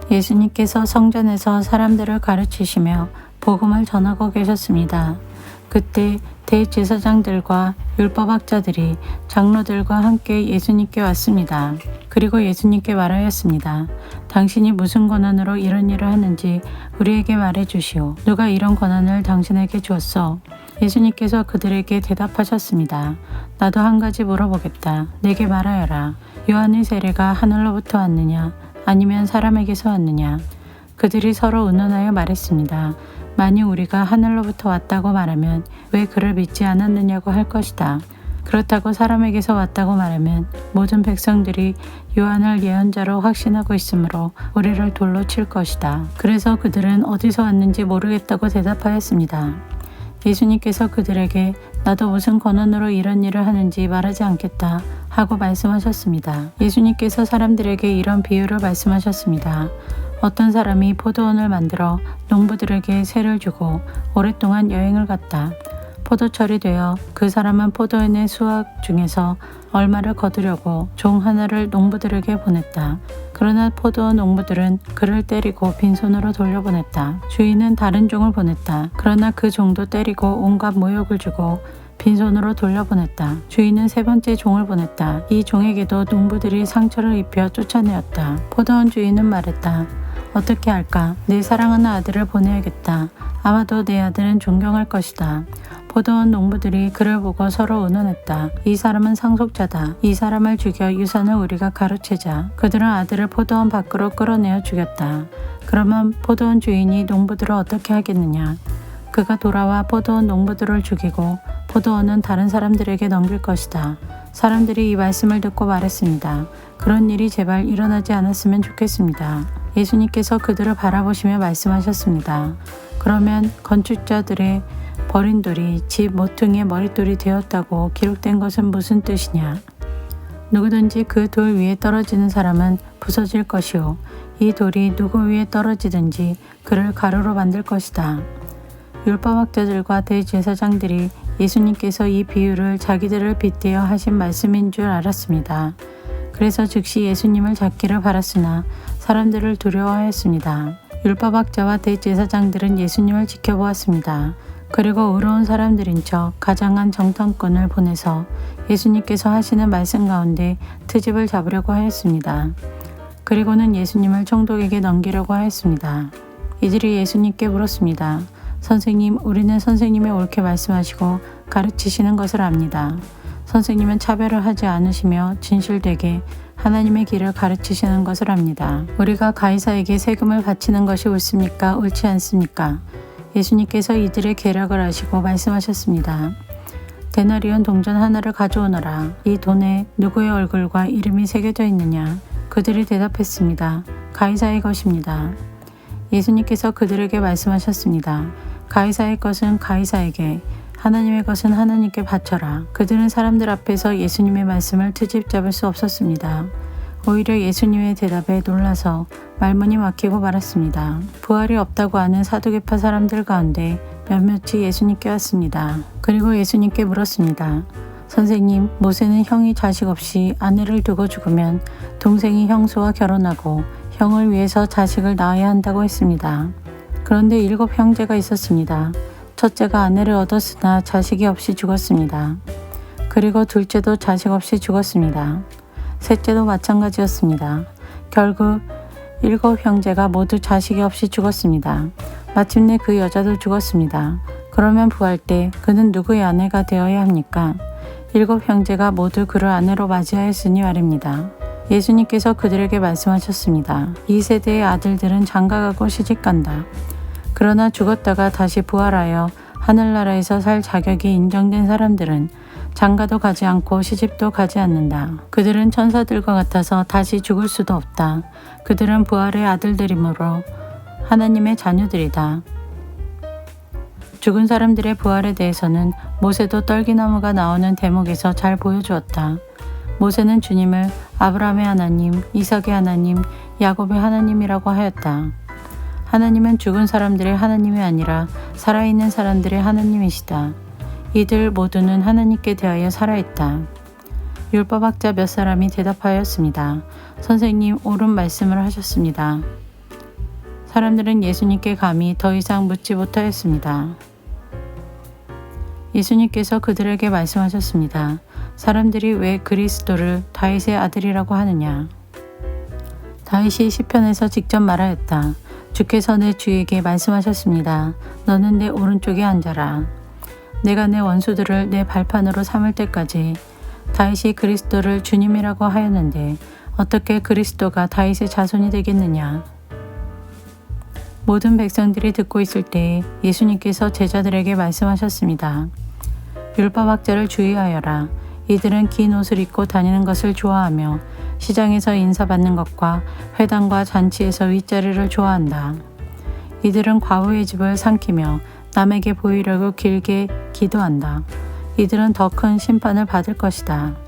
예수님께서 성전에서 사람들을 가르치시며 복음을 전하고 계셨습니다. 그때 대제사장들과 율법학자들이 장로들과 함께 예수님께 왔습니다. 그리고 예수님께 말하였습니다. 당신이 무슨 권한으로 이런 일을 하는지 우리에게 말해 주시오. 누가 이런 권한을 당신에게 주었소? 예수님께서 그들에게 대답하셨습니다. 나도 한 가지 물어보겠다. 내게 말하여라. 요한의 세례가 하늘로부터 왔느냐? 아니면 사람에게서 왔느냐? 그들이 서로 의논하여 말했습니다. 만일 우리가 하늘로부터 왔다고 말하면 왜 그를 믿지 않았느냐고 할 것이다. 그렇다고 사람에게서 왔다고 말하면 모든 백성들이 요한을 예언자로 확신하고 있으므로 우리를 돌로 칠 것이다. 그래서 그들은 어디서 왔는지 모르겠다고 대답하였습니다. 예수님께서 그들에게 나도 무슨 권한으로 이런 일을 하는지 말하지 않겠다 하고 말씀하셨습니다. 예수님께서 사람들에게 이런 비유를 말씀하셨습니다. 어떤 사람이 포도원을 만들어 농부들에게 세를 주고 오랫동안 여행을 갔다. 포도철이 되어 그 사람은 포도원의 수확 중에서 얼마를 거두려고 종 하나를 농부들에게 보냈다. 그러나 포도원 농부들은 그를 때리고 빈손으로 돌려보냈다. 주인은 다른 종을 보냈다. 그러나 그 종도 때리고 온갖 모욕을 주고 빈손으로 돌려보냈다. 주인은 세 번째 종을 보냈다. 이 종에게도 농부들이 상처를 입혀 쫓아내었다. 포도원 주인은 말했다. 어떻게 할까? 내 사랑하는 아들을 보내야겠다. 아마도 내 아들은 존경할 것이다. 포도원 농부들이 그를 보고 서로 의논했다. 이 사람은 상속자다. 이 사람을 죽여 유산을 우리가 가로채자. 그들은 아들을 포도원 밖으로 끌어내어 죽였다. 그러면 포도원 주인이 농부들을 어떻게 하겠느냐? 그가 돌아와 포도원 농부들을 죽이고 포도원은 다른 사람들에게 넘길 것이다. 사람들이 이 말씀을 듣고 말했습니다. 그런 일이 제발 일어나지 않았으면 좋겠습니다. 예수님께서 그들을 바라보시며 말씀하셨습니다. 그러면 건축자들의 버린 돌이 집 모퉁이의 머릿돌이 되었다고 기록된 것은 무슨 뜻이냐? 누구든지 그 돌 위에 떨어지는 사람은 부서질 것이요. 이 돌이 누구 위에 떨어지든지 그를 가루로 만들 것이다. 율법학자들과 대제사장들이 예수님께서 이 비유를 자기들을 빗대어 하신 말씀인 줄 알았습니다. 그래서 즉시 예수님을 잡기를 바랐으나 사람들을 두려워하였습니다. 율법학자와 대제사장들은 예수님을 지켜보았습니다. 그리고 의로운 사람들인 척 가장한 정탐꾼을 보내서 예수님께서 하시는 말씀 가운데 트집을 잡으려고 하였습니다. 그리고는 예수님을 총독에게 넘기려고 하였습니다. 이들이 예수님께 물었습니다. 선생님, 우리는 선생님이 옳게 말씀하시고 가르치시는 것을 압니다. 선생님은 차별을 하지 않으시며 진실되게 하나님의 길을 가르치시는 것을 압니다. 우리가 가이사에게 세금을 바치는 것이 옳습니까? 옳지 않습니까? 예수님께서 이들의 계략을 아시고 말씀하셨습니다. 데나리온 동전 하나를 가져오너라. 이 돈에 누구의 얼굴과 이름이 새겨져 있느냐? 그들이 대답했습니다. 가이사의 것입니다. 예수님께서 그들에게 말씀하셨습니다. 가이사의 것은 가이사에게, 하나님의 것은 하나님께 바쳐라. 그들은 사람들 앞에서 예수님의 말씀을 트집 잡을 수 없었습니다. 오히려 예수님의 대답에 놀라서 말문이 막히고 말았습니다. 부활이 없다고 하는 사두개파 사람들 가운데 몇몇이 예수님께 왔습니다. 그리고 예수님께 물었습니다. 선생님, 모세는 형이 자식 없이 아내를 두고 죽으면 동생이 형수와 결혼하고 형을 위해서 자식을 낳아야 한다고 했습니다. 그런데 7 형제가 있었습니다. 첫째가 아내를 얻었으나 자식이 없이 죽었습니다. 그리고 둘째도 자식 없이 죽었습니다. 셋째도 마찬가지였습니다. 결국 7 형제가 모두 자식이 없이 죽었습니다. 마침내 그 여자도 죽었습니다. 그러면 부활 때 그는 누구의 아내가 되어야 합니까? 7 형제가 모두 그를 아내로 맞이하였으니 말입니다. 예수님께서 그들에게 말씀하셨습니다. 이 세대의 아들들은 장가가고 시집간다. 그러나 죽었다가 다시 부활하여 하늘나라에서 살 자격이 인정된 사람들은 장가도 가지 않고 시집도 가지 않는다. 그들은 천사들과 같아서 다시 죽을 수도 없다. 그들은 부활의 아들들이므로 하나님의 자녀들이다. 죽은 사람들의 부활에 대해서는 모세도 떨기나무가 나오는 대목에서 잘 보여주었다. 모세는 주님을 아브라함의 하나님, 이삭의 하나님, 야곱의 하나님이라고 하였다. 하나님은 죽은 사람들의 하나님이 아니라 살아있는 사람들의 하나님이시다. 이들 모두는 하나님께 대하여 살아있다. 율법학자 몇 사람이 대답하였습니다. 선생님, 옳은 말씀을 하셨습니다. 사람들은 예수님께 감히 더 이상 묻지 못하였습니다. 예수님께서 그들에게 말씀하셨습니다. 사람들이 왜 그리스도를 다윗의 아들이라고 하느냐? 다윗이 시편에서 직접 말하였다. 주께서 내 주에게 말씀하셨습니다. 너는 내 오른쪽에 앉아라. 내가 내 원수들을 내 발판으로 삼을 때까지. 다윗이 그리스도를 주님이라고 하였는데 어떻게 그리스도가 다윗의 자손이 되겠느냐? 모든 백성들이 듣고 있을 때 예수님께서 제자들에게 말씀하셨습니다. 율법학자를 주의하여라. 이들은 긴 옷을 입고 다니는 것을 좋아하며 시장에서 인사받는 것과 회당과 잔치에서 윗자리를 좋아한다. 이들은 과부의 집을 삼키며 남에게 보이려고 길게 기도한다. 이들은 더 큰 심판을 받을 것이다.